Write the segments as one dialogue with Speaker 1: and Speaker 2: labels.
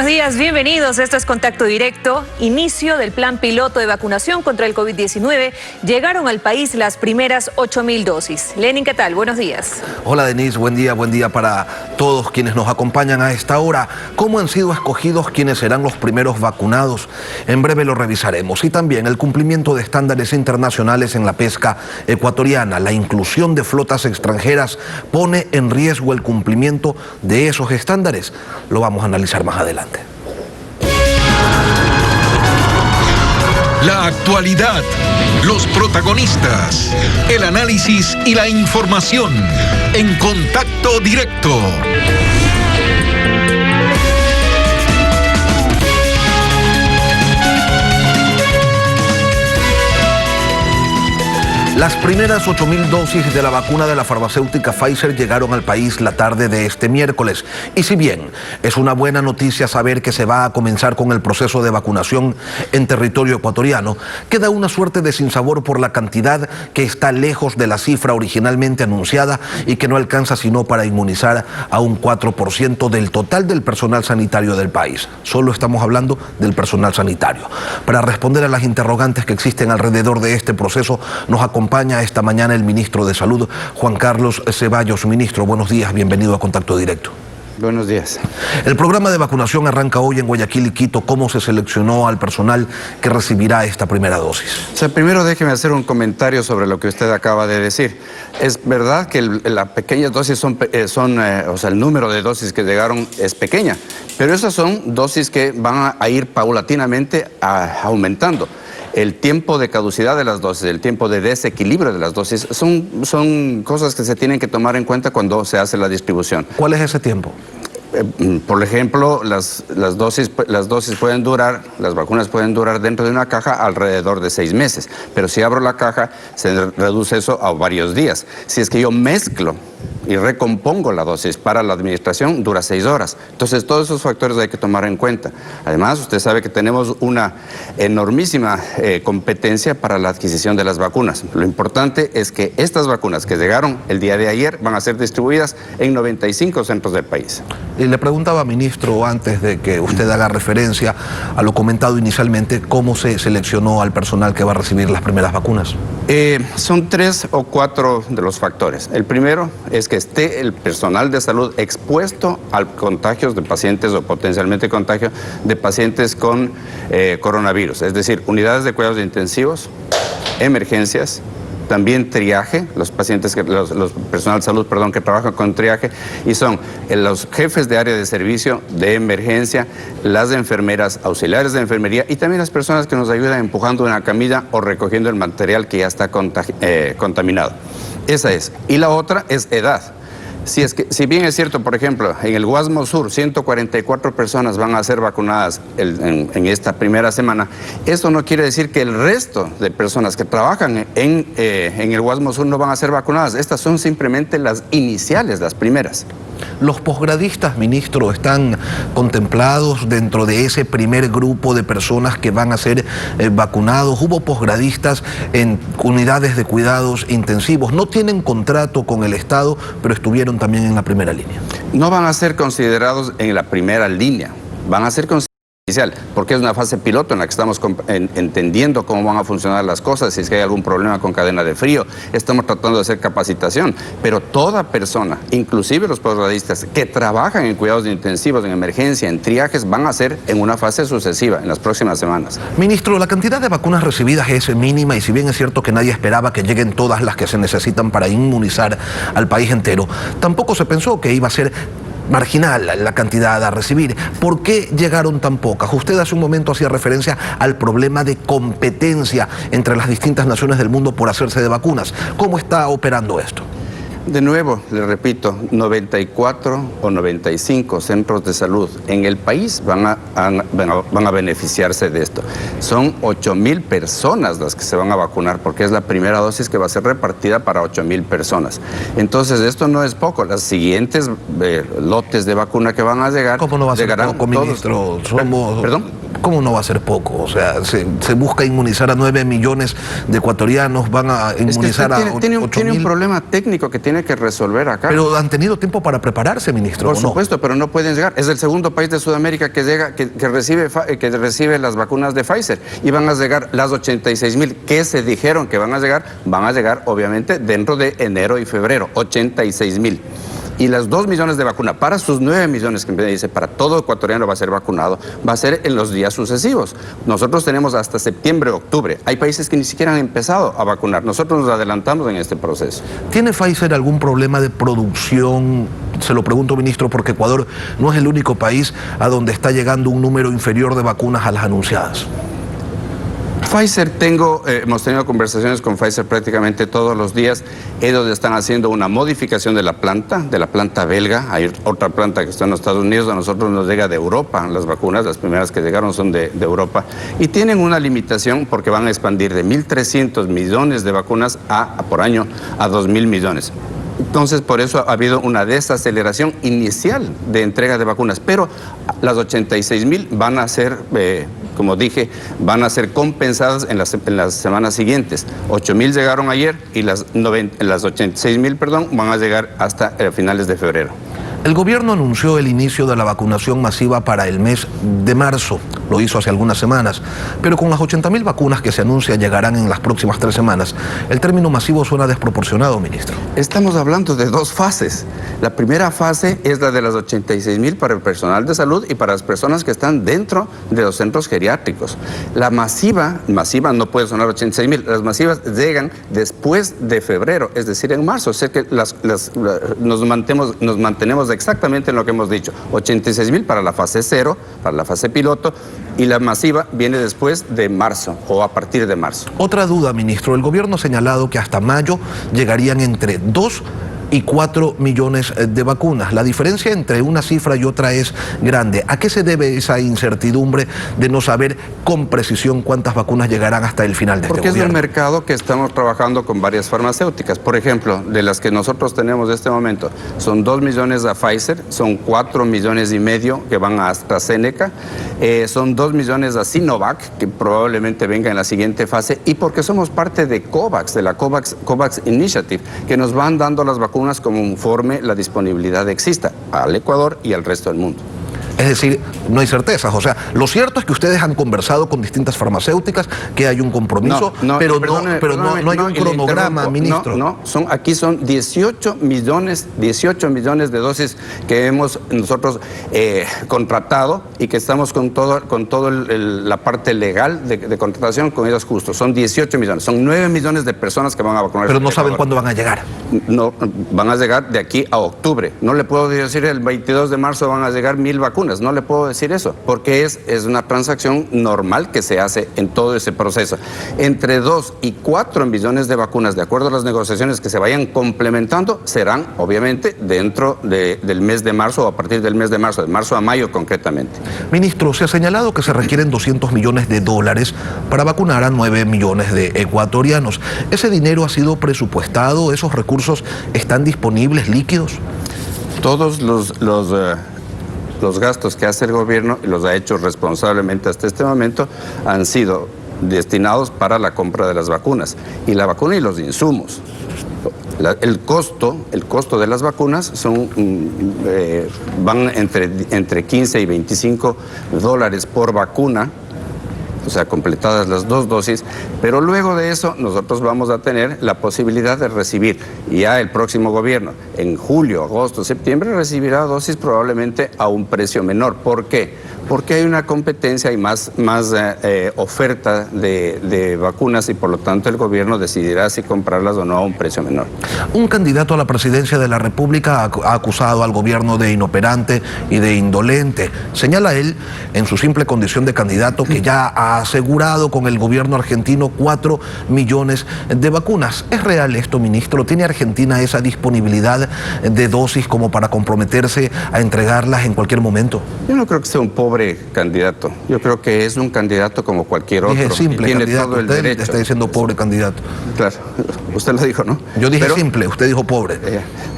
Speaker 1: buenos días, bienvenidos. Esto es Contacto Directo. Inicio del plan piloto de vacunación contra el COVID-19. Llegaron al país las primeras 8.000 dosis. Lenin, ¿qué tal? Buenos días.
Speaker 2: Hola Denise, buen día para todos quienes nos acompañan a esta hora. ¿Cómo han sido escogidos quienes serán los primeros vacunados? En breve lo revisaremos. Y también el cumplimiento de estándares internacionales en la pesca ecuatoriana. La inclusión de flotas extranjeras pone en riesgo el cumplimiento de esos estándares. Lo vamos a analizar más adelante.
Speaker 3: La actualidad, los protagonistas, el análisis y la información en Contacto Directo.
Speaker 2: Las primeras 8.000 dosis de la vacuna de la farmacéutica Pfizer llegaron al país la tarde de este miércoles. Y si bien es una buena noticia saber que se va a comenzar con el proceso de vacunación en territorio ecuatoriano, queda una suerte de sinsabor por la cantidad que está lejos de la cifra originalmente anunciada y que no alcanza sino para inmunizar a un 4% del total del personal sanitario del país. Solo estamos hablando del personal sanitario. Para responder a las interrogantes que existen alrededor de este proceso, nos acompaña esta mañana el ministro de Salud, Juan Carlos Ceballos. Ministro, buenos días, bienvenido a Contacto Directo.
Speaker 4: Buenos días.
Speaker 2: El programa de vacunación arranca hoy en Guayaquil y Quito. ¿Cómo se seleccionó al personal que recibirá esta primera dosis?
Speaker 4: Primero déjeme hacer un comentario sobre lo que usted acaba de decir. Es verdad que las pequeñas dosis el número de dosis que llegaron es pequeña, pero esas son dosis que van a ir paulatinamente aumentando. El tiempo de caducidad de las dosis, el tiempo de desequilibrio de las dosis, son cosas que se tienen que tomar en cuenta cuando se hace la distribución.
Speaker 2: ¿Cuál es ese tiempo?
Speaker 4: Por ejemplo, las dosis pueden durar, las vacunas pueden durar dentro de una caja alrededor de 6 meses. Pero si abro la caja, se reduce eso a varios días. Si es que yo mezclo y recompongo la dosis para la administración, dura 6 horas. Entonces, todos esos factores hay que tomar en cuenta. Además, usted sabe que tenemos una enormísima competencia para la adquisición de las vacunas. Lo importante es que estas vacunas que llegaron el día de ayer van a ser distribuidas en 95 centros del país.
Speaker 2: Y le preguntaba, ministro, antes de que usted haga referencia a lo comentado inicialmente, ¿cómo se seleccionó al personal que va a recibir las primeras vacunas?
Speaker 4: Son 3 o 4 de los factores. El primero es que esté el personal de salud expuesto a contagios de pacientes o potencialmente contagios de pacientes con coronavirus, es decir, unidades de cuidados intensivos, emergencias, también triaje, los personal de salud, que trabajan con triaje, y son los jefes de área de servicio de emergencia, las enfermeras auxiliares de enfermería y también las personas que nos ayudan empujando una camilla o recogiendo el material que ya está contaminado. Esa es. Y la otra es edad. Si bien es cierto, por ejemplo, en el Guasmo Sur 144 personas van a ser vacunadas en esta primera semana, eso no quiere decir que el resto de personas que trabajan en el Guasmo Sur no van a ser vacunadas. Estas son simplemente las iniciales, las primeras.
Speaker 2: ¿Los posgradistas, ministro, están contemplados dentro de ese primer grupo de personas que van a ser vacunados? ¿Hubo posgradistas en unidades de cuidados intensivos? No tienen contrato con el Estado, pero estuvieron también en la primera línea.
Speaker 4: No van a ser considerados en la primera línea, van a ser considerados inicial, porque es una fase piloto en la que estamos entendiendo cómo van a funcionar las cosas, si es que hay algún problema con cadena de frío. Estamos tratando de hacer capacitación, pero toda persona, inclusive los posgradistas que trabajan en cuidados intensivos, en emergencia, en triajes, van a ser en una fase sucesiva en las próximas semanas.
Speaker 2: Ministro, la cantidad de vacunas recibidas es mínima y si bien es cierto que nadie esperaba que lleguen todas las que se necesitan para inmunizar al país entero, tampoco se pensó que iba a ser marginal la cantidad a recibir. ¿Por qué llegaron tan pocas? Usted hace un momento hacía referencia al problema de competencia entre las distintas naciones del mundo por hacerse de vacunas. ¿Cómo está operando esto?
Speaker 4: De nuevo, le repito, 94 o 95 centros de salud en el país van a beneficiarse de esto. Son 8.000 personas las que se van a vacunar porque es la primera dosis que va a ser repartida para 8.000 personas. Entonces, esto no es poco. Las siguientes lotes de vacuna que van a llegar...
Speaker 2: ¿Cómo no va a ser poco, ministro?
Speaker 4: ¿Perdón?
Speaker 2: ¿Cómo no va a ser poco? O sea, se busca inmunizar a 9 millones de ecuatorianos, van a inmunizar a 8.000.
Speaker 4: Tiene un problema técnico que tiene que resolver acá.
Speaker 2: Pero han tenido tiempo para prepararse, ministro.
Speaker 4: Por supuesto, pero no pueden llegar. Es el segundo país de Sudamérica que recibe las vacunas de Pfizer. Y van a llegar las 86.000 que se dijeron que van a llegar obviamente dentro de enero y febrero. 86.000. Y las 2 millones de vacunas para sus 9 millones que me dice, para todo ecuatoriano va a ser vacunado, va a ser en los días sucesivos. Nosotros tenemos hasta septiembre, octubre. Hay países que ni siquiera han empezado a vacunar. Nosotros nos adelantamos en este proceso.
Speaker 2: ¿Tiene Pfizer algún problema de producción? Se lo pregunto, ministro, porque Ecuador no es el único país a donde está llegando un número inferior de vacunas a las anunciadas.
Speaker 4: Pfizer hemos tenido conversaciones con Pfizer prácticamente todos los días. Ellos están haciendo una modificación de la planta belga. Hay otra planta que está en los Estados Unidos, a nosotros nos llega de Europa las vacunas, las primeras que llegaron son de Europa. Y tienen una limitación porque van a expandir de 1.300 millones de vacunas por año a 2.000 millones. Entonces, por eso ha habido una desaceleración inicial de entrega de vacunas, pero las 86.000 van a ser, como dije, van a ser compensadas en las semanas siguientes. 8.000 llegaron ayer y las 86.000, van a llegar hasta finales de febrero.
Speaker 2: El gobierno anunció el inicio de la vacunación masiva para el mes de marzo. Lo hizo hace algunas semanas. Pero con las 80.000 vacunas que se anuncia llegarán en las próximas 3 semanas, el término masivo suena desproporcionado, ministro.
Speaker 4: Estamos hablando de 2 fases. La primera fase es la de las 86.000 para el personal de salud y para las personas que están dentro de los centros geriátricos. La masiva no puede sonar 86.000. Las masivas llegan después de febrero, es decir, en marzo. O sea que nos mantenemos exactamente en lo que hemos dicho. 86.000 para la fase 0, para la fase piloto, y la masiva viene después de marzo o a partir de marzo.
Speaker 2: Otra duda, ministro. El gobierno ha señalado que hasta mayo llegarían entre 2 y 4 millones de vacunas. La diferencia entre una cifra y otra es grande. ¿A qué se debe esa incertidumbre de no saber con precisión cuántas vacunas llegarán hasta el final de este gobierno?
Speaker 4: Porque es un mercado que estamos trabajando con varias farmacéuticas. Por ejemplo, de las que nosotros tenemos en este momento, son 2 millones a Pfizer, son 4 millones y medio que van a AstraZeneca, son 2 millones a Sinovac, que probablemente venga en la siguiente fase, y porque somos parte de COVAX, de la COVAX Initiative, que nos van dando las vacunas conforme la disponibilidad exista al Ecuador y al resto del mundo.
Speaker 2: Es decir, no hay certezas. O sea, lo cierto es que ustedes han conversado con distintas farmacéuticas, que hay un compromiso, pero no hay un cronograma, ministro.
Speaker 4: Aquí son 18 millones de dosis que hemos nosotros contratado y que estamos con todo la parte legal de contratación con ellos justos. Son 18 millones, son 9 millones de personas que van a vacunar.
Speaker 2: Pero no saben cuándo van a llegar.
Speaker 4: No, van a llegar de aquí a octubre. No le puedo decir el 22 de marzo van a llegar 1.000 vacunas. No le puedo decir eso, porque es una transacción normal que se hace en todo ese proceso. Entre 2 y 4 millones de vacunas, de acuerdo a las negociaciones que se vayan complementando, serán obviamente dentro del mes de marzo o a partir del mes de marzo a mayo concretamente.
Speaker 2: Ministro, se ha señalado que se requieren $200 millones para vacunar a 9 millones de ecuatorianos. ¿Ese dinero ha sido presupuestado? ¿Esos recursos están disponibles, líquidos?
Speaker 4: Todos los gastos que hace el gobierno, y los ha hecho responsablemente hasta este momento, han sido destinados para la compra de las vacunas. Y la vacuna y los insumos. El costo de las vacunas van entre 15 y 25 dólares por vacuna, o sea, completadas las 2 dosis, pero luego de eso nosotros vamos a tener la posibilidad de recibir, ya el próximo gobierno, en julio, agosto, septiembre, recibirá dosis probablemente a un precio menor. ¿Por qué? Porque hay una competencia y más oferta de vacunas y por lo tanto el gobierno decidirá si comprarlas o no a un precio menor.
Speaker 2: Un candidato a la presidencia de la República ha acusado al gobierno de inoperante y de indolente. Señala él, en su simple condición de candidato, que ya ha asegurado con el gobierno argentino 4 millones de vacunas. ¿Es real esto, ministro? ¿Tiene Argentina esa disponibilidad de dosis como para comprometerse a entregarlas en cualquier momento?
Speaker 4: Yo no creo que sea un pobre candidato. Yo creo que es un candidato como cualquier otro.
Speaker 2: Dije simple
Speaker 4: tiene
Speaker 2: candidato,
Speaker 4: todo el
Speaker 2: usted
Speaker 4: derecho.
Speaker 2: está diciendo pobre candidato.
Speaker 4: Claro, usted lo dijo, ¿no?
Speaker 2: Yo dije simple, usted dijo pobre.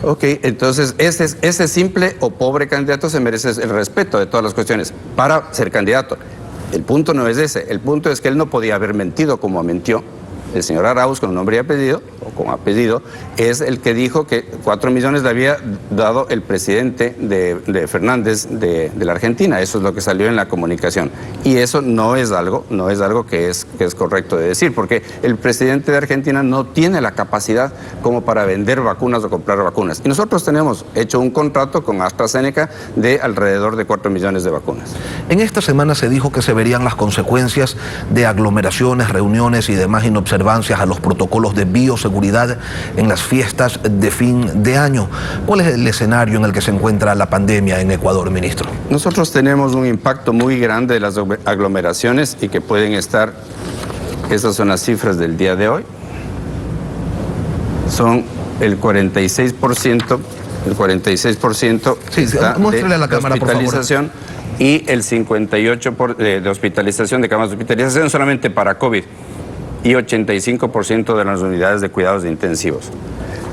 Speaker 4: Ok, entonces ese simple o pobre candidato se merece el respeto de todas las cuestiones para ser candidato. El punto no es ese, el punto es que él no podía haber mentido como mintió. El señor Arauz, con nombre y apellido, o con apellido, es el que dijo que 4 millones le había dado el presidente de Fernández de la Argentina. Eso es lo que salió en la comunicación. Y eso no es algo que es correcto de decir, porque el presidente de Argentina no tiene la capacidad como para vender vacunas o comprar vacunas. Y nosotros tenemos hecho un contrato con AstraZeneca de alrededor de 4 millones de vacunas.
Speaker 2: En esta semana se dijo que se verían las consecuencias de aglomeraciones, reuniones y demás inobservancias a los protocolos de bioseguridad en las fiestas de fin de año. ¿Cuál es el escenario en el que se encuentra la pandemia en Ecuador, ministro?
Speaker 4: Nosotros tenemos un impacto muy grande de las aglomeraciones y que pueden estar, estas son las cifras del día de hoy, son el 46%,
Speaker 2: sí,
Speaker 4: está
Speaker 2: muéstrele a la cámara,
Speaker 4: hospitalización, por favor. Y el 58% de hospitalización, de camas de hospitalización solamente para COVID, y 85% de las unidades de cuidados intensivos.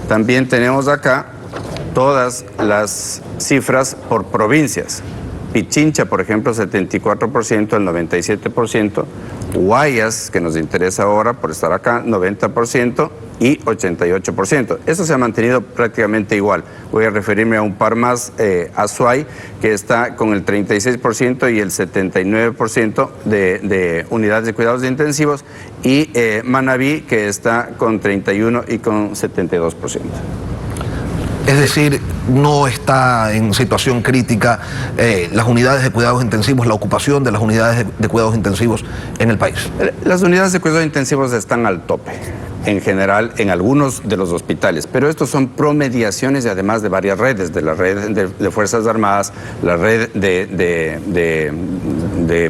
Speaker 4: También tenemos acá todas las cifras por provincias. Pichincha, por ejemplo, 74%, el 97%. Guayas, que nos interesa ahora por estar acá, 90% y 88%. Eso se ha mantenido prácticamente igual. Voy a referirme a un par más, Azuay, que está con el 36% y el 79% de unidades de cuidados intensivos, y Manabí, que está con 31% y con 72%.
Speaker 2: Es decir, no está en situación crítica las unidades de cuidados intensivos, la ocupación de las unidades de cuidados intensivos en el país.
Speaker 4: Las unidades de cuidados intensivos están al tope, en general, en algunos de los hospitales, pero estos son promediaciones y además de varias redes, de la red de Fuerzas Armadas, la red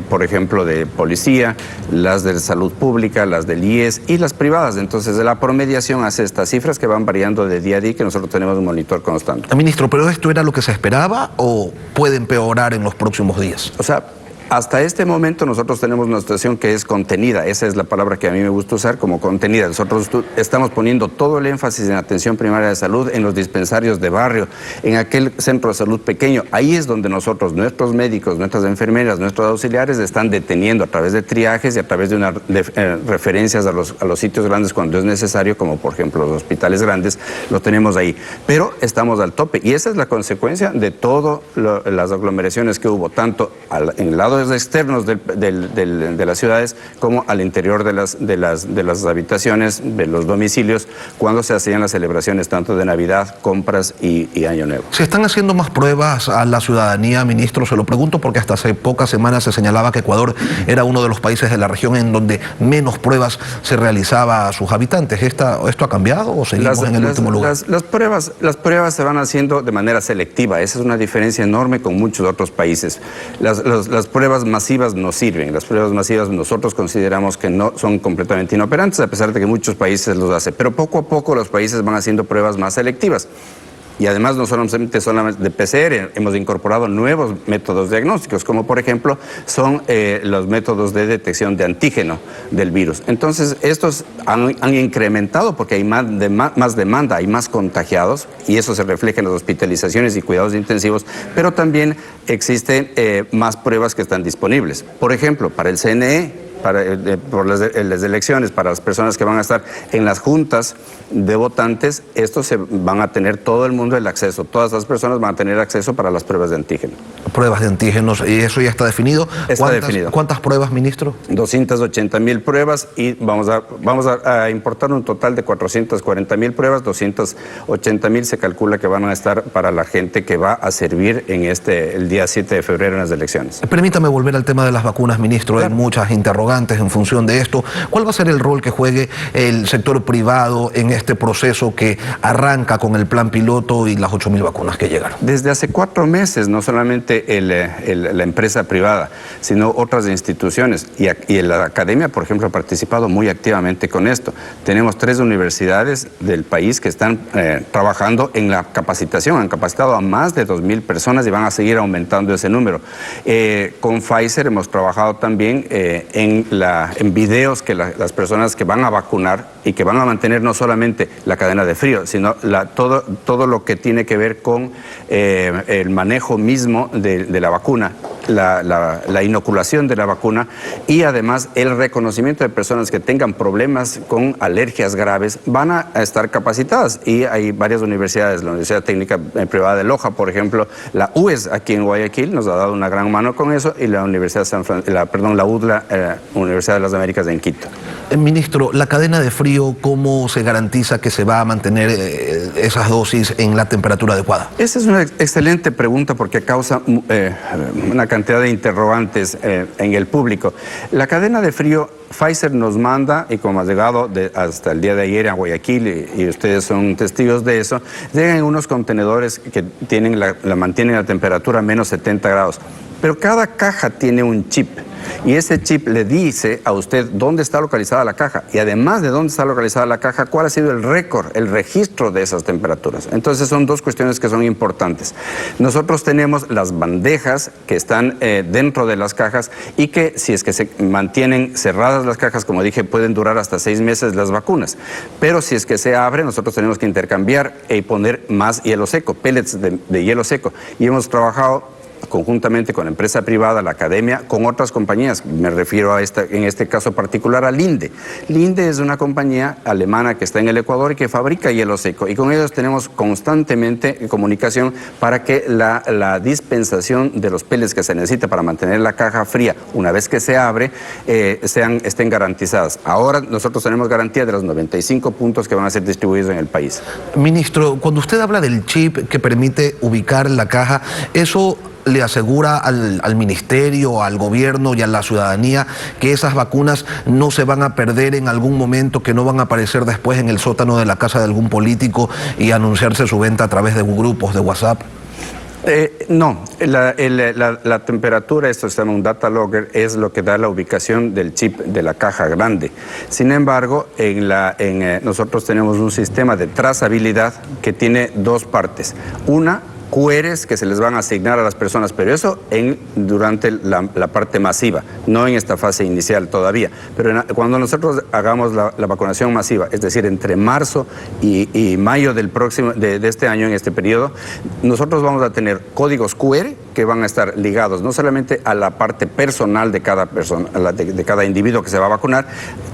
Speaker 4: por ejemplo, de policía, las de salud pública, las del IES y las privadas. Entonces, la promediación hace estas cifras que van variando de día a día, que nosotros tenemos un monitor constante.
Speaker 2: Ministro, ¿pero esto era lo que se esperaba o puede empeorar en los próximos días?
Speaker 4: O sea, hasta este momento nosotros tenemos una situación que es contenida. Esa es la palabra que a mí me gusta usar, como contenida. Nosotros estamos poniendo todo el énfasis en atención primaria de salud, en los dispensarios de barrio, en aquel centro de salud pequeño. Ahí es donde nosotros, nuestros médicos, nuestras enfermeras, nuestros auxiliares están deteniendo a través de triajes y a través de referencias a los sitios grandes cuando es necesario, como por ejemplo los hospitales grandes, lo tenemos ahí. Pero estamos al tope y esa es la consecuencia de todas las aglomeraciones que hubo, tanto en lados externos de las ciudades como al interior de las habitaciones, de los domicilios, cuando se hacían las celebraciones tanto de Navidad, compras y Año Nuevo.
Speaker 2: ¿Se están haciendo más pruebas a la ciudadanía, ministro? Se lo pregunto porque hasta hace pocas semanas se señalaba que Ecuador era uno de los países de la región en donde menos pruebas se realizaba a sus habitantes. ¿Esto ha cambiado o seguimos en el último lugar?
Speaker 4: Las pruebas se van haciendo de manera selectiva. Esa es una diferencia enorme con muchos otros países. Las pruebas masivas no sirven. Las pruebas masivas nosotros consideramos que no son completamente inoperantes, a pesar de que muchos países los hacen. Pero poco a poco los países van haciendo pruebas más selectivas. Y además no solamente de PCR, hemos incorporado nuevos métodos diagnósticos, como por ejemplo son los métodos de detección de antígeno del virus. Entonces estos han incrementado porque hay más demanda, hay más contagiados y eso se refleja en las hospitalizaciones y cuidados intensivos, pero también existen más pruebas que están disponibles. Por ejemplo, para el CNE, por las elecciones, para las personas que van a estar en las juntas de votantes, estos van a tener todo el mundo el acceso, todas las personas van a tener acceso para las pruebas de antígeno. Pruebas de antígenos, ¿y eso ya está definido? Está definido.
Speaker 2: ¿Cuántas pruebas, ministro?
Speaker 4: 280.000 pruebas y vamos a importar un total de 440.000 pruebas, 280.000 se calcula que van a estar para la gente que va a servir en el día 7 de febrero en las elecciones.
Speaker 2: Permítame volver al tema de las vacunas, ministro. Claro. Hay muchas interrogantes en función de esto. ¿Cuál va a ser el rol que juegue el sector privado en este proceso que arranca con el plan piloto y las 8.000 vacunas que llegaron?
Speaker 4: Desde hace 4 meses, no solamente la empresa privada, sino otras instituciones y la academia, por ejemplo, ha participado muy activamente con esto. Tenemos 3 universidades del país que están trabajando en la capacitación, han capacitado a más de 2.000 personas y van a seguir aumentando ese número. Con Pfizer hemos trabajado también en videos que las personas que van a vacunar y que van a mantener no solamente la cadena de frío, sino todo lo que tiene que ver con el manejo mismo de la vacuna, la inoculación de la vacuna y además el reconocimiento de personas que tengan problemas con alergias graves van a estar capacitadas. Y hay varias universidades, la Universidad Técnica Privada de Loja, por ejemplo, la UES aquí en Guayaquil nos ha dado una gran mano con eso, y la Universidad la UDLA, Universidad de las Américas en Quito.
Speaker 2: Ministro, la cadena de frío, ¿cómo se garantiza que se va a mantener esas dosis en la temperatura adecuada?
Speaker 4: Esa es una excelente pregunta porque causa una cantidad de interrogantes en el público. La cadena de frío, Pfizer nos manda, y como ha llegado hasta el día de ayer a Guayaquil, y ustedes son testigos de eso, llegan en unos contenedores que mantienen la temperatura a menos 70 grados. Pero cada caja tiene un chip, y ese chip le dice a usted dónde está localizada la caja, y además de dónde está localizada la caja, cuál ha sido el récord, el registro de esas temperaturas. Entonces son dos cuestiones que son importantes. Nosotros tenemos las bandejas que están dentro de las cajas, y que si es que se mantienen cerradas las cajas, como dije, pueden durar hasta 6 meses las vacunas. Pero si es que se abre, nosotros tenemos que intercambiar y poner más hielo seco, pellets de hielo seco. Y hemos trabajado conjuntamente con la empresa privada, la academia, con otras compañías. Me refiero en este caso particular a Linde. Linde es una compañía alemana que está en el Ecuador y que fabrica hielo seco, y con ellos tenemos constantemente comunicación para que la dispensación de los pellets que se necesita para mantener la caja fría una vez que se abre estén garantizadas. Ahora nosotros tenemos garantía de los 95 puntos que van a ser distribuidos en el país.
Speaker 2: Ministro, cuando usted habla del chip que permite ubicar la caja, ¿eso le asegura al ministerio, al gobierno y a la ciudadanía que esas vacunas no se van a perder en algún momento, que no van a aparecer después en el sótano de la casa de algún político y anunciarse su venta a través de grupos de WhatsApp?
Speaker 4: No, la temperatura, esto se llama un data logger, es lo que da la ubicación del chip de la caja grande. Sin embargo, nosotros tenemos un sistema de trazabilidad que tiene dos partes. Una, QRs que se les van a asignar a las personas, pero eso durante la parte masiva, no en esta fase inicial todavía. Pero cuando nosotros hagamos la vacunación masiva, es decir, entre marzo y mayo de este año, en este periodo, nosotros vamos a tener códigos QR que van a estar ligados no solamente a la parte personal de cada persona, de cada individuo que se va a vacunar,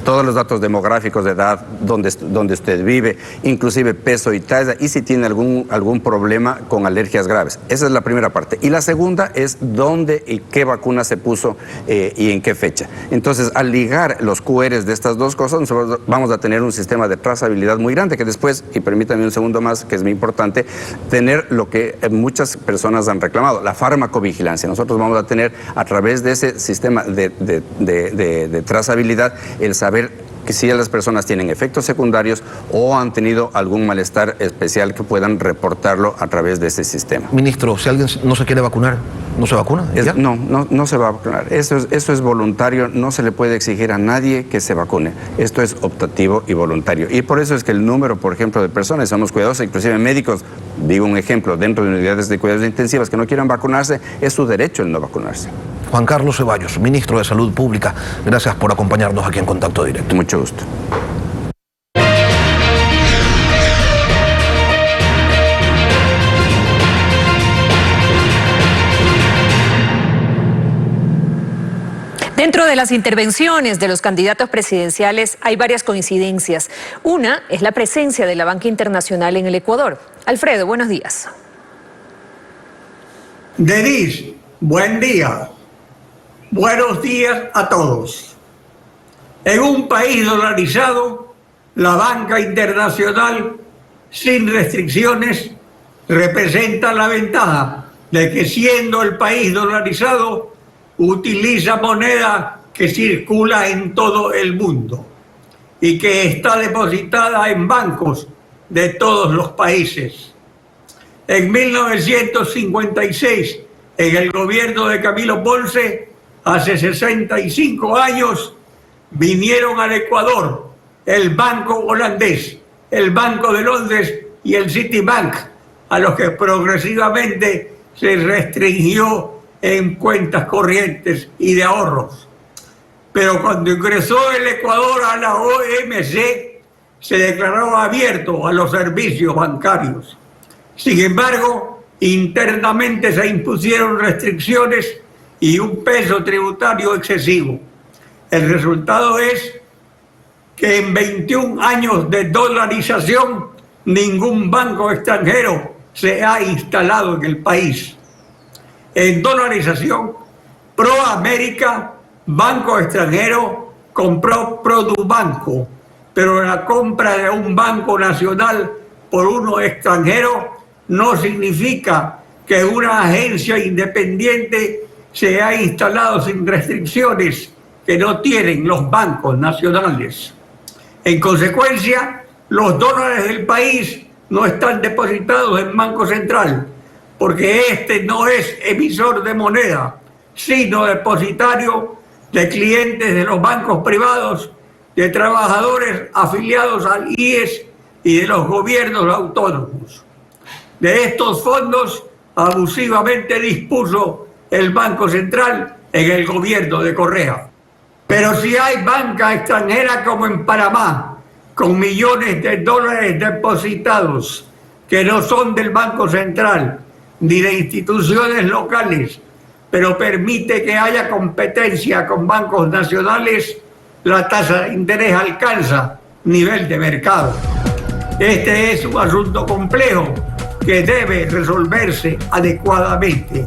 Speaker 4: todos los datos demográficos de edad, donde usted vive, inclusive peso y talla, y si tiene algún problema con alergias graves. Esa es la primera parte. Y la segunda es dónde y qué vacuna se puso y en qué fecha. Entonces, al ligar los QRs de estas dos cosas, nosotros vamos a tener un sistema de trazabilidad muy grande, que después, y permítanme un segundo más, que es muy importante, tener lo que muchas personas han reclamado, la farmacovigilancia. Nosotros vamos a tener, a través de ese sistema de trazabilidad, el saber que si las personas tienen efectos secundarios o han tenido algún malestar especial, que puedan reportarlo a través de ese sistema.
Speaker 2: Ministro, si alguien no se quiere vacunar, ¿no se vacuna?
Speaker 4: No se va a vacunar. Eso es voluntario, no se le puede exigir a nadie que se vacune. Esto es optativo y voluntario. Y por eso es que el número, por ejemplo, de personas, somos cuidadosos, inclusive médicos, digo un ejemplo, dentro de unidades de cuidados intensivas que no quieran vacunarse, es su derecho el no vacunarse.
Speaker 2: Juan Carlos Ceballos, ministro de Salud Pública, gracias por acompañarnos aquí en Contacto Directo.
Speaker 4: Mucho gusto.
Speaker 1: Dentro de las intervenciones de los candidatos presidenciales hay varias coincidencias. Una es la presencia de la banca internacional en el Ecuador. Alfredo, buenos días.
Speaker 5: Denise, buen día. Buenos días a todos. En un país dolarizado, la banca internacional sin restricciones representa la ventaja de que, siendo el país dolarizado, utiliza moneda que circula en todo el mundo y que está depositada en bancos de todos los países. En 1956, en el gobierno de Camilo Ponce, hace 65 años, vinieron al Ecuador el Banco Holandés, el Banco de Londres y el Citibank, a los que progresivamente se restringió en cuentas corrientes y de ahorros. Pero cuando ingresó el Ecuador a la OMC, se declaró abierto a los servicios bancarios. Sin embargo, internamente se impusieron restricciones y un peso tributario excesivo. El resultado es que en 21 años de dolarización ningún banco extranjero se ha instalado en el país. En dolarización, ProAmérica, banco extranjero, compró Produbanco, pero la compra de un banco nacional por uno extranjero no significa que una agencia independiente se ha instalado sin restricciones que no tienen los bancos nacionales. En consecuencia, los dólares del país no están depositados en Banco Central, porque este no es emisor de moneda, sino depositario de clientes de los bancos privados, de trabajadores afiliados al IES y de los gobiernos autónomos. De estos fondos abusivamente dispuso el Banco Central en el gobierno de Correa. Pero si hay banca extranjera como en Panamá, con millones de dólares depositados que no son del Banco Central ni de instituciones locales, pero permite que haya competencia con bancos nacionales, la tasa de interés alcanza nivel de mercado. Este es un asunto complejo que debe resolverse adecuadamente.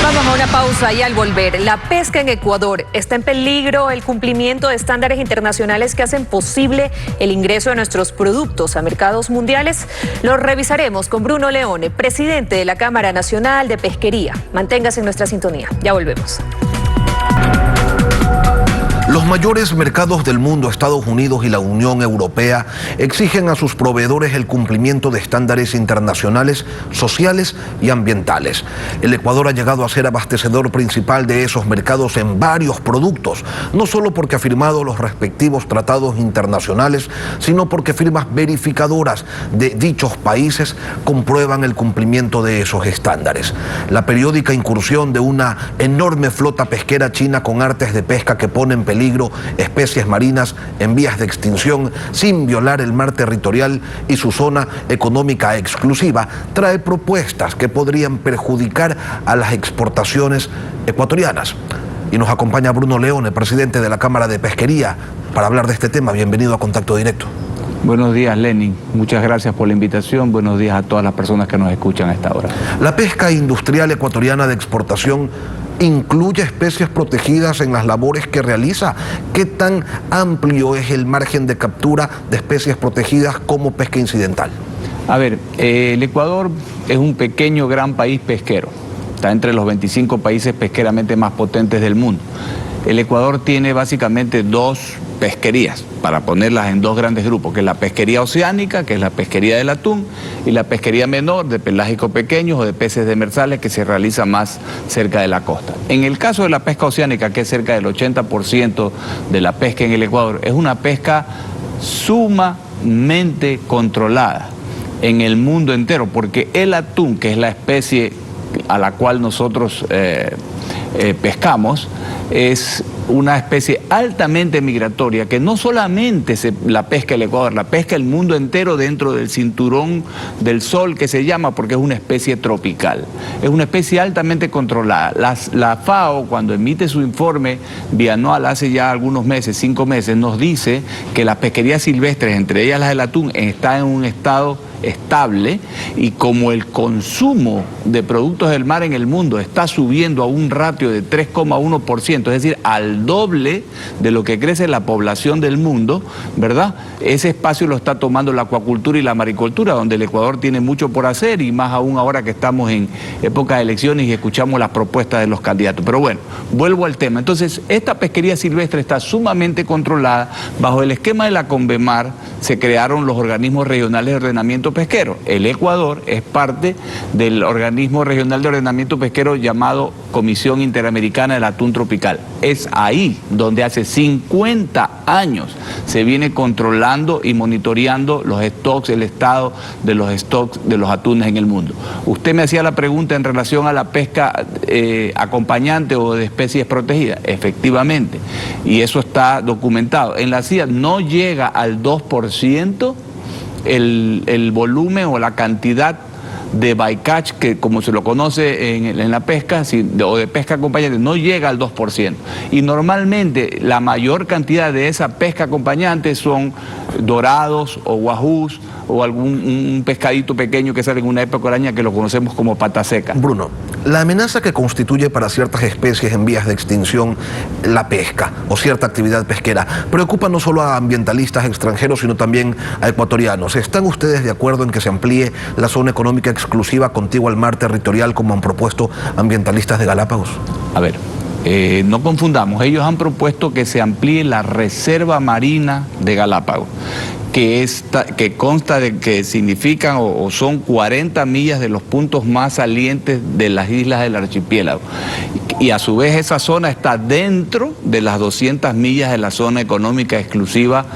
Speaker 1: Vamos a una pausa y al volver, la pesca en Ecuador está en peligro. El cumplimiento de estándares internacionales que hacen posible el ingreso de nuestros productos a mercados mundiales. Lo revisaremos con Bruno Leone, presidente de la Cámara Nacional de Pesquería. Manténgase en nuestra sintonía. Ya volvemos.
Speaker 2: Los mayores mercados del mundo, Estados Unidos y la Unión Europea, exigen a sus proveedores el cumplimiento de estándares internacionales, sociales y ambientales. El Ecuador ha llegado a ser abastecedor principal de esos mercados en varios productos, no solo porque ha firmado los respectivos tratados internacionales, sino porque firmas verificadoras de dichos países comprueban el cumplimiento de esos estándares. La periódica incursión de una enorme flota pesquera china con artes de pesca que pone en peligro especies marinas en vías de extinción sin violar el mar territorial y su zona económica exclusiva, trae propuestas que podrían perjudicar a las exportaciones ecuatorianas. Y nos acompaña Bruno Leone, presidente de la Cámara de Pesquería, para hablar de este tema. Bienvenido a Contacto Directo.
Speaker 6: Buenos días, Lenin. Muchas gracias por la invitación. Buenos días a todas las personas que nos escuchan a esta hora.
Speaker 2: La pesca industrial ecuatoriana de exportación incluye especies protegidas en las labores que realiza. ¿Qué tan amplio es el margen de captura de especies protegidas como pesca incidental?
Speaker 6: A ver, el Ecuador es un pequeño, gran país pesquero. Está entre los 25 países pesqueramente más potentes del mundo. El Ecuador tiene básicamente dos pesquerías, para ponerlas en dos grandes grupos, que es la pesquería oceánica, que es la pesquería del atún, y la pesquería menor, de pelágicos pequeños o de peces demersales, que se realiza más cerca de la costa. En el caso de la pesca oceánica, que es cerca del 80% de la pesca en el Ecuador, es una pesca sumamente controlada en el mundo entero, porque el atún, que es la especie a la cual nosotros pescamos, es una especie altamente migratoria que no solamente la pesca el Ecuador, la pesca el mundo entero dentro del cinturón del sol que se llama, porque es una especie tropical. Es una especie altamente controlada. La FAO, cuando emite su informe bianual hace ya algunos meses, 5 meses, nos dice que las pesquerías silvestres, entre ellas las del atún, están en un estado estable, y como el consumo de productos del mar en el mundo está subiendo a un ratio de 3,1%, es decir, al doble de lo que crece la población del mundo, ¿verdad? Ese espacio lo está tomando la acuacultura y la maricultura, donde el Ecuador tiene mucho por hacer, y más aún ahora que estamos en época de elecciones y escuchamos las propuestas de los candidatos. Pero bueno, vuelvo al tema. Entonces, esta pesquería silvestre está sumamente controlada. Bajo el esquema de la Convemar se crearon los organismos regionales de ordenamiento pesquero. El Ecuador es parte del organismo regional de ordenamiento pesquero llamado Comisión Interamericana del Atún Tropical. Es ahí donde hace 50 años se viene controlando y monitoreando los stocks, el estado de los stocks de los atunes en el mundo. Usted me hacía la pregunta en relación a la pesca acompañante o de especies protegidas. Efectivamente, y eso está documentado. En la CIA no llega al 2% el volumen o la cantidad de bycatch, que como se lo conoce en la pesca, o de pesca acompañante, no llega al 2%. Y normalmente la mayor cantidad de esa pesca acompañante son dorados o guajús o un pescadito pequeño que sale en una época del año que lo conocemos como pata seca.
Speaker 2: Bruno, la amenaza que constituye para ciertas especies en vías de extinción la pesca o cierta actividad pesquera preocupa no solo a ambientalistas extranjeros, sino también a ecuatorianos. ¿Están ustedes de acuerdo en que se amplíe la zona económica exclusiva contigua al mar territorial como han propuesto ambientalistas de Galápagos?
Speaker 6: A ver, no confundamos, ellos han propuesto que se amplíe la reserva marina de Galápagos, que consta de que significan o son 40 millas de los puntos más salientes de las islas del archipiélago. Y a su vez esa zona está dentro de las 200 millas de la zona económica exclusiva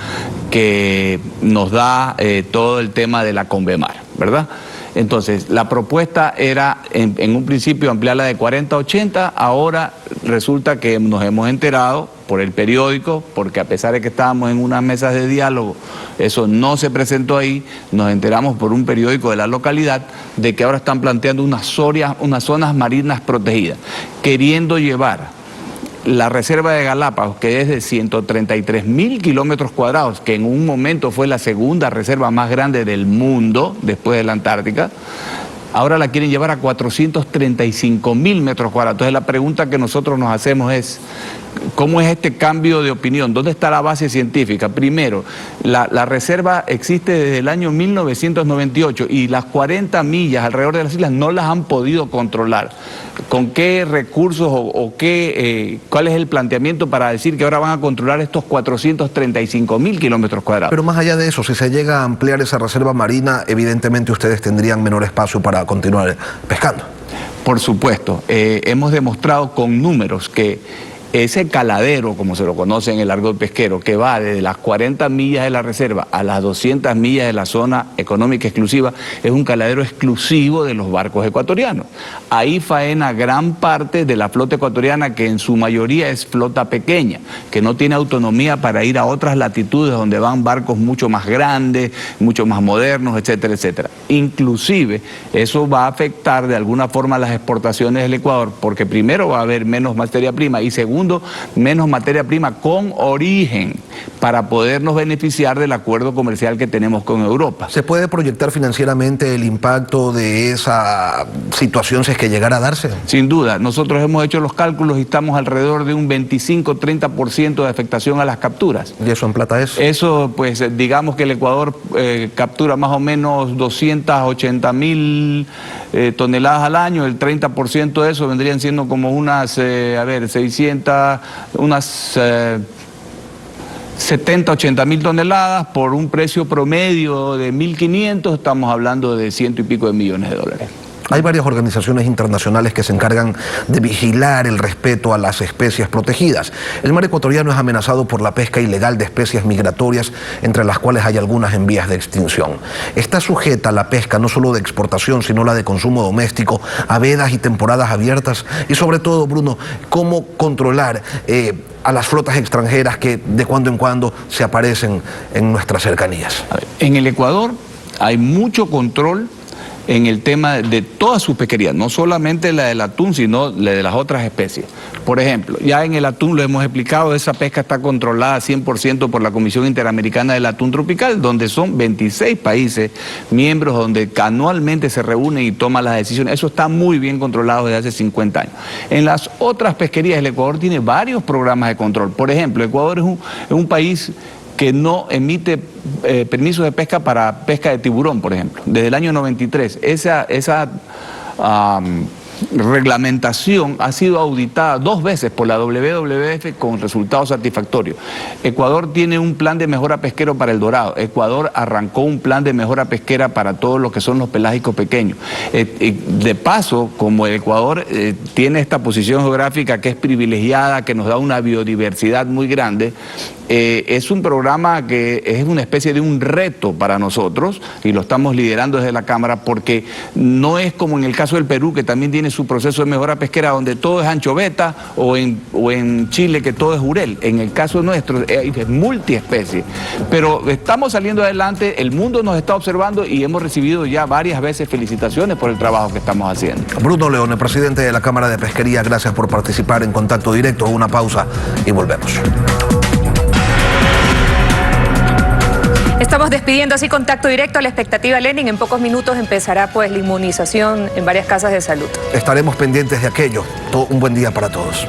Speaker 6: que nos da todo el tema de la Convemar, ¿verdad? Entonces, la propuesta era en un principio ampliarla de 40 a 80, ahora resulta que nos hemos enterado por el periódico, porque a pesar de que estábamos en unas mesas de diálogo, eso no se presentó ahí, nos enteramos por un periódico de la localidad de que ahora están planteando unas zonas marinas protegidas, queriendo llevar la reserva de Galápagos, que es de 133.000 kilómetros cuadrados, que en un momento fue la segunda reserva más grande del mundo, después de la Antártica, ahora la quieren llevar a 435.000 metros cuadrados. Entonces la pregunta que nosotros nos hacemos es, ¿cómo es este cambio de opinión? ¿Dónde está la base científica? Primero, la reserva existe desde el año 1998 y las 40 millas alrededor de las islas no las han podido controlar. ¿Con qué recursos cuál es el planteamiento para decir que ahora van a controlar estos 435.000 kilómetros cuadrados?
Speaker 2: Pero más allá de eso, si se llega a ampliar esa reserva marina, evidentemente ustedes tendrían menor espacio para continuar pescando.
Speaker 6: Por supuesto, hemos demostrado con números que ese caladero, como se lo conoce en el argot pesquero, que va desde las 40 millas de la reserva a las 200 millas de la zona económica exclusiva, es un caladero exclusivo de los barcos ecuatorianos. Ahí faena gran parte de la flota ecuatoriana, que en su mayoría es flota pequeña, que no tiene autonomía para ir a otras latitudes donde van barcos mucho más grandes, mucho más modernos, etcétera, etcétera. Inclusive, eso va a afectar de alguna forma las exportaciones del Ecuador, porque primero va a haber menos materia prima y segundo, menos materia prima con origen para podernos beneficiar del acuerdo comercial que tenemos con Europa.
Speaker 2: ¿Se puede proyectar financieramente el impacto de esa situación si es que llegara a darse?
Speaker 6: Sin duda, nosotros hemos hecho los cálculos y estamos alrededor de un 25-30% de afectación a las capturas.
Speaker 2: ¿Y eso en plata es?
Speaker 6: Eso, pues digamos que el Ecuador captura más o menos 280.000 toneladas al año, el 30% de eso vendrían siendo como unas, 70-80.000 toneladas por un precio promedio de 1.500, estamos hablando de 100 y pico de millones de dólares.
Speaker 2: Hay varias organizaciones internacionales que se encargan de vigilar el respeto a las especies protegidas. El mar ecuatoriano es amenazado por la pesca ilegal de especies migratorias, entre las cuales hay algunas en vías de extinción. Está sujeta la pesca no solo de exportación, sino la de consumo doméstico, a vedas y temporadas abiertas. Y sobre todo, Bruno, ¿cómo controlar a las flotas extranjeras que de cuando en cuando se aparecen en nuestras cercanías?
Speaker 6: En el Ecuador hay mucho control en el tema de todas sus pesquerías, no solamente la del atún, sino la de las otras especies. Por ejemplo, ya en el atún lo hemos explicado, esa pesca está controlada 100% por la Comisión Interamericana del Atún Tropical, donde son 26 países miembros, donde anualmente se reúnen y toman las decisiones. Eso está muy bien controlado desde hace 50 años. En las otras pesquerías, el Ecuador tiene varios programas de control. Por ejemplo, Ecuador es un país que no emite permisos de pesca para pesca de tiburón, por ejemplo. Desde el año 93, esa reglamentación ha sido auditada 2 veces por la WWF con resultados satisfactorios. Ecuador tiene un plan de mejora pesquero para el dorado. Ecuador arrancó un plan de mejora pesquera para todos los que son los pelágicos pequeños. De paso, como el Ecuador tiene esta posición geográfica que es privilegiada, que nos da una biodiversidad muy grande, Es un programa que es una especie de un reto para nosotros y lo estamos liderando desde la Cámara, porque no es como en el caso del Perú, que también tiene su proceso de mejora pesquera donde todo es anchoveta, o en Chile que todo es jurel. En el caso nuestro es multiespecie. Pero estamos saliendo adelante, el mundo nos está observando y hemos recibido ya varias veces felicitaciones por el trabajo que estamos haciendo.
Speaker 2: Bruno Leone, presidente de la Cámara de Pesquería, gracias por participar en Contacto Directo. Una pausa y volvemos.
Speaker 1: Estamos despidiendo así Contacto Directo. A la expectativa, Lenin, en pocos minutos empezará pues la inmunización en varias casas de salud.
Speaker 2: Estaremos pendientes de aquello. Un buen día para todos.